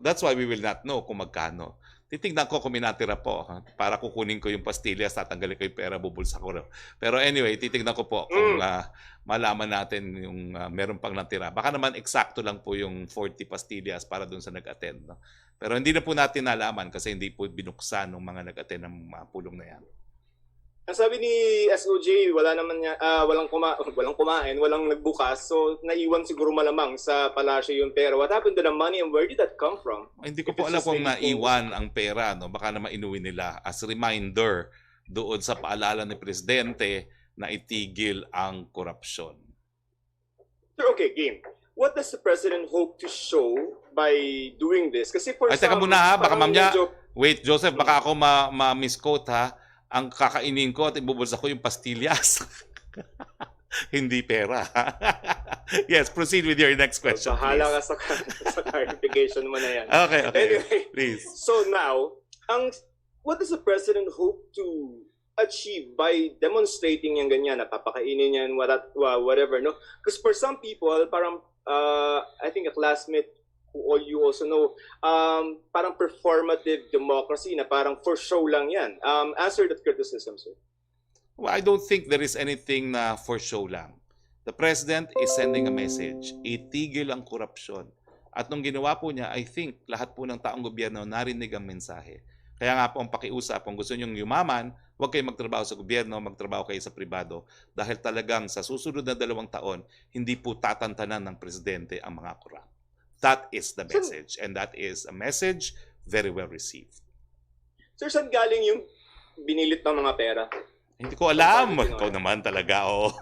that's why we will not know kung magkano. Titignan ko kung may natira po, ha? Para kukunin ko yung pastillas, tatanggalin ko yung pera, bubulsa ko. Pero anyway, titignan ko po kung malaman natin yung meron pang natira. Baka naman eksakto lang po yung 40 pastillas para doon sa nag-attend, no? Pero hindi na po natin nalaman kasi hindi po binuksan ng mga nag-attend ng pulong na yan. Ang sabi ni SOJ, wala naman niya, walang kumain, walang nagbukas. So naiwan siguro malamang sa palasyo yung pera. What happened to the money and where did that come from? Hindi ko po alam kung naiwan ang pera, no? Baka naman inuwi nila as reminder doon sa paalala ni Presidente na itigil ang korupsyon. Sir, okay, game. What does the President hope to show by doing this? Kasi for Ay, teka muna ha, baka mamaya, wait Joseph, baka ako ma-misquote ha. Ang kakainin ko at ibubulsa ko yung pastillas. Hindi pera. Yes, proceed with your next question, Bahala ka please. sa clarification mo na yan. Okay, Anyway, please. so now, what does the president hope to achieve by demonstrating yung ganyan, napapakainin yan, whatever, no? Because for some people, parang, I think a classmate who all you also know, parang performative democracy na parang for show lang yan. Answer that criticism, sir. Well, I don't think there is anything na for show lang. The president is sending a message. Itigil ang korupsyon. At nung ginawa po niya, I think lahat po ng taong gobyerno narinig ang mensahe. Kaya nga po ang pakiusap, kung gusto niyong yumaman, huwag kayong magtrabaho sa gobyerno, magtrabaho kayo sa pribado. Dahil talagang sa susunod na 2 taon, hindi po tatantanan ng presidente ang mga korap. That is the message. And that is a message very well received. Sir, saan galing yung binilit ng mga pera? Hindi ko alam. Ikaw naman talaga, oh.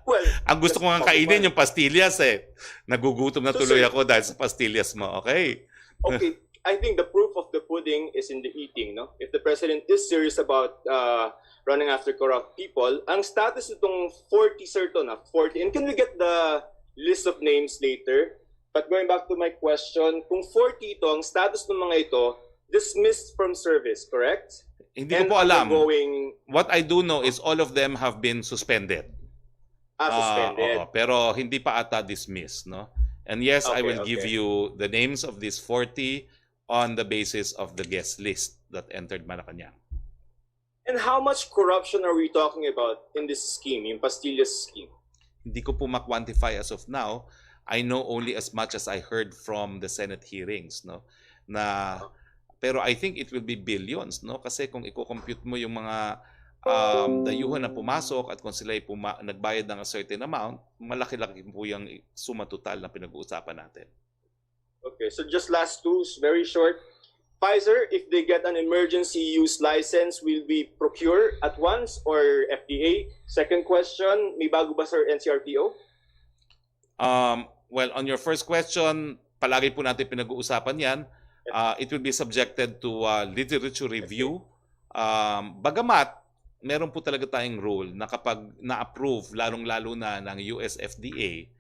Well, ang gusto ko nga kainin yung pastillas eh. Nagugutom na tuloy ako dahil sa pastillas mo. Okay? Okay, I think the proof of the pudding is in the eating, no? If the president is serious about running after corrupt people, ang status itong 40, sir, to na 40. And can we get the list of names later? But going back to my question, kung 40 ito, ang status ng mga ito, dismissed from service, correct? Hindi ko po alam. Undergoing, What I do know is all of them have been suspended. suspended. Pero hindi pa ata dismissed, no? And yes, I will give Okay. you the names of these 40 on the basis of the guest list that entered Malacañang. And how much corruption are we talking about in this scheme, yung pastillas scheme? Hindi ko po ma-quantify as of now. I know only as much as I heard from the Senate hearings, no? Pero I think it will be billions, no? Kasi kung i-compute mo yung mga dayuhan na pumasok at kung sila ay nagbayad ng a certain amount, malaki-laki po yung suma total na pinag-uusapan natin. Okay, so just last two, very short. Pfizer, if they get an emergency use license, will be procured at once or FDA? Second question, may bago ba sa NCRPO? Well, on your first question, palagi po natin pinag-uusapan yan. It will be subjected to literature review. Bagamat, meron po talaga tayong rule na kapag na-approve, lalong-lalo na ng US FDA,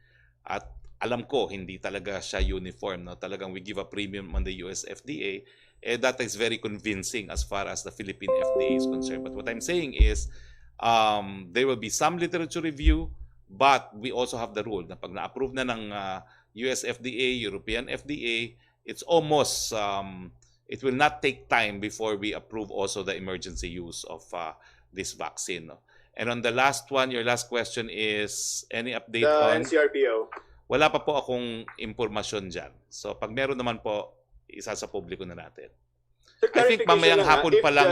at alam ko, hindi talaga siya uniform. No? Talagang we give a premium on the US FDA. That is very convincing as far as the Philippine FDA is concerned. But what I'm saying is, there will be some literature review, but we also have the rule na pag na-approve na ng US FDA, European FDA, it's almost, it will not take time before we approve also the emergency use of this vaccine. No? And on the last one, your last question is, any update The on? NCRPO. Wala pa po akong impormasyon dyan. So pag meron naman po, isa sa publiko na natin. So, I think clarification mamayang lang, hapon if pa lang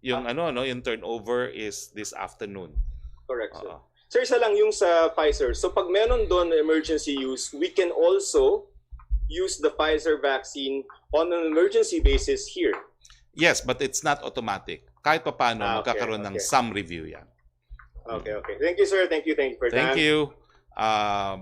the- yung turnover is this afternoon. Correct, sir. Oo. Sir, isa lang yung sa Pfizer. So pag meron doon emergency use, we can also use the Pfizer vaccine on an emergency basis here. Yes, but it's not automatic. Kahit pa paano, Okay, magkakaroon ng okay. some review yan. Okay, okay. Thank you, sir. Thank you for your Thank time. you.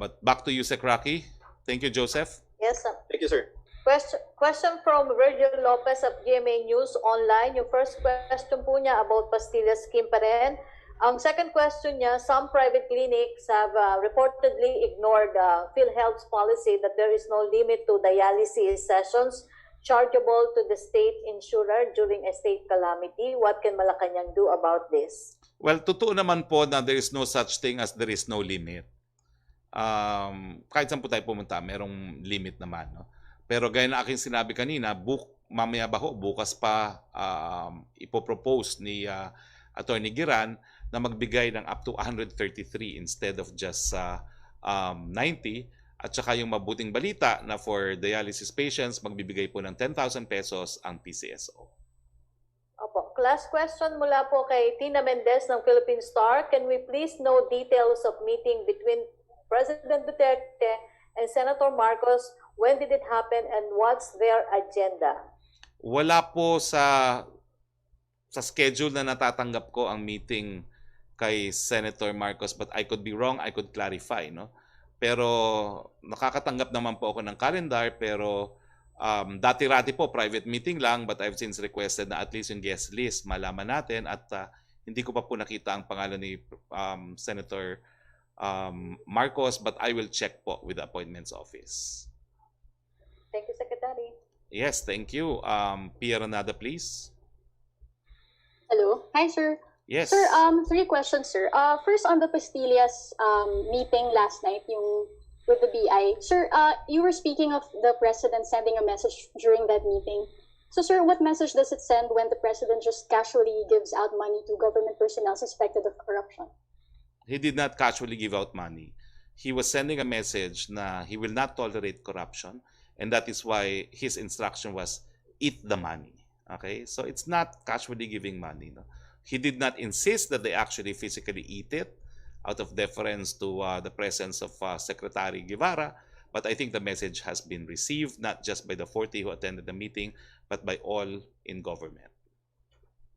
But back to you, Sec Roque. Thank you, Joseph. Yes, sir. Thank you, sir. Question from Virgil Lopez of GMA News Online. Yung first question po niya about pastillas scheme pa rin. Ang second question niya, some private clinics have reportedly ignored PhilHealth's policy that there is no limit to dialysis sessions chargeable to the state insurer during a state calamity. What can Malacañang do about this? Well, totoo naman po na there is no such thing as there is no limit. Kahit saan po tayo pumunta, merong limit naman. No? Pero gaya na aking sinabi kanina, mamaya ba ho, bukas pa ipopropose ni Attorney Giran na magbigay ng up to 133 instead of just 90. At saka yung mabuting balita na for dialysis patients, magbibigay po ng 10,000 pesos ang PCSO. Opo. Last question mula po kay Tina Mendez ng Philippine Star. Can we please know details of meeting between President Duterte and Senator Marcos? When did it happen and what's their agenda? Wala po sa schedule na natatanggap ko ang meeting kay Senator Marcos, but I could be wrong, I could clarify, no? Pero nakakatanggap naman po ako ng calendar, pero dati-rati po private meeting lang, but I've since requested na at least yung guest list malaman natin at Hindi ko pa po nakita ang pangalan ni Senator Marcos, but I will check po with the Appointments Office. Thank you, Secretary. Yes, thank you. Pia Renada, please. Hello. Hi, sir. Yes. Sir, 3 questions, sir. First, on the Pastillas meeting last night, yung with the BI. Sir, you were speaking of the president sending a message during that meeting. So, sir, what message does it send when the president just casually gives out money to government personnel suspected of corruption? He did not casually give out money. He was sending a message na he will not tolerate corruption, and that is why his instruction was eat the money. Okay, so it's not casually giving money. No? He did not insist that they actually physically eat it out of deference to the presence of Secretary Guevara, but I think the message has been received not just by the 40 who attended the meeting, but by all in government.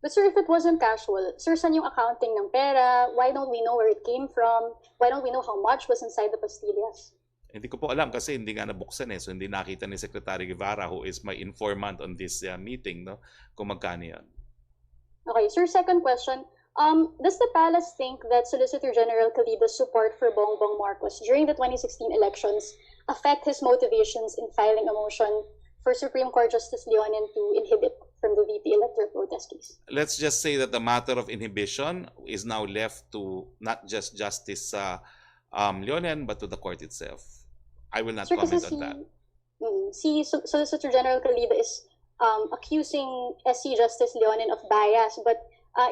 But sir, if it wasn't casual, sir, saan yung accounting ng pera? Why don't we know where it came from? Why don't we know how much was inside the pastillas? Hindi ko po alam kasi hindi nga nabuksan so hindi nakita ni Secretary Guevara, who is my informant on this meeting, no, kung magkano yan. Okay, sir, second question. Does the palace think that Solicitor General Calida's support for Bongbong Marcos during the 2016 elections affect his motivations in filing a motion for Supreme Court Justice Leonen to inhibit from the VP electoral protest case? Let's just say that the matter of inhibition is now left to not just Justice Leonen, but to the court itself. I will not comment on that. Solicitor General Calida is accusing SC Justice Leonen of bias, but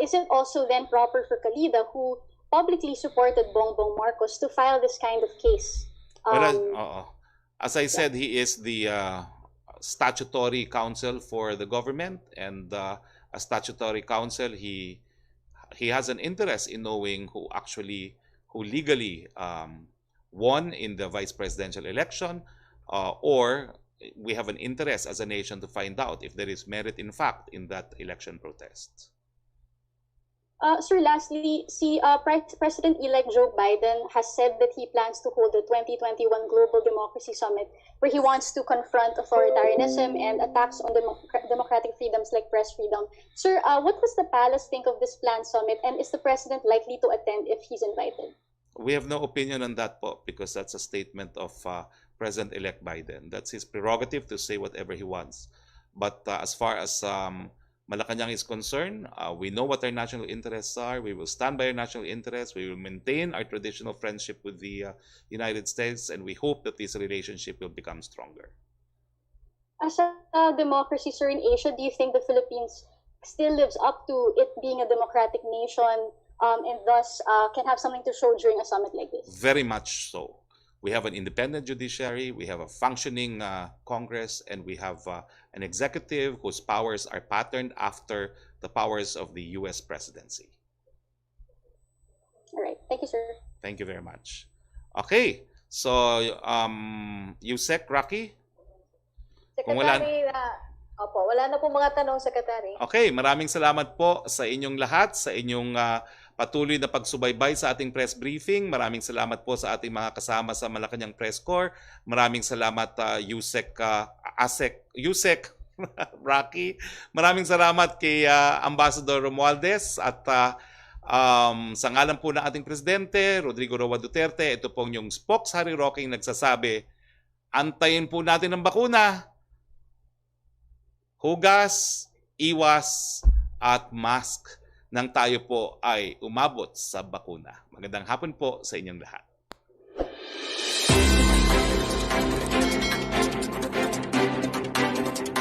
is it also then proper for Calida, who publicly supported Bongbong Marcos, to file this kind of case? As I said, he is the statutory counsel for the government, and as statutory counsel, he has an interest in knowing who legally won in the vice presidential election, or we have an interest as a nation to find out if there is merit in fact in that election protest. Sir, lastly, President-elect Joe Biden has said that he plans to hold the 2021 Global Democracy Summit, where he wants to confront authoritarianism and attacks on democratic freedoms like press freedom. Sir, what does the palace think of this planned summit, and is the president likely to attend if he's invited? We have no opinion on that po, because that's a statement of President-elect Biden. That's his prerogative to say whatever he wants. But as far as Malacañang is concerned, we know what our national interests are. We will stand by our national interests. We will maintain our traditional friendship with the United States, and we hope that this relationship will become stronger. As a democracy, sir, in Asia, do you think the Philippines still lives up to it being a democratic nation, and thus can have something to show during a summit like this? Very much so. We have an independent judiciary, we have a functioning Congress, and we have an executive whose powers are patterned after the powers of the U.S. presidency. All right. Thank you, sir. Thank you very much. Okay. So, Yusek, Roque? Secretary, wala na po mga tanong, Secretary. Okay, maraming salamat po sa inyong lahat, sa inyong patuloy na pagsubaybay sa ating press briefing. Maraming salamat po sa ating mga kasama sa Malacañang Press Corps. Maraming salamat Yusek Roque. Maraming salamat kay Ambassador Romualdez at sa ngalan po ng ating Presidente, Rodrigo Roa Duterte, ito pong yung HarryRoqueLive nagsasabi, antayin po natin ang bakuna. Hugas, iwas, at mask nang tayo po ay umabot sa bakuna. Magandang hapon po sa inyong lahat.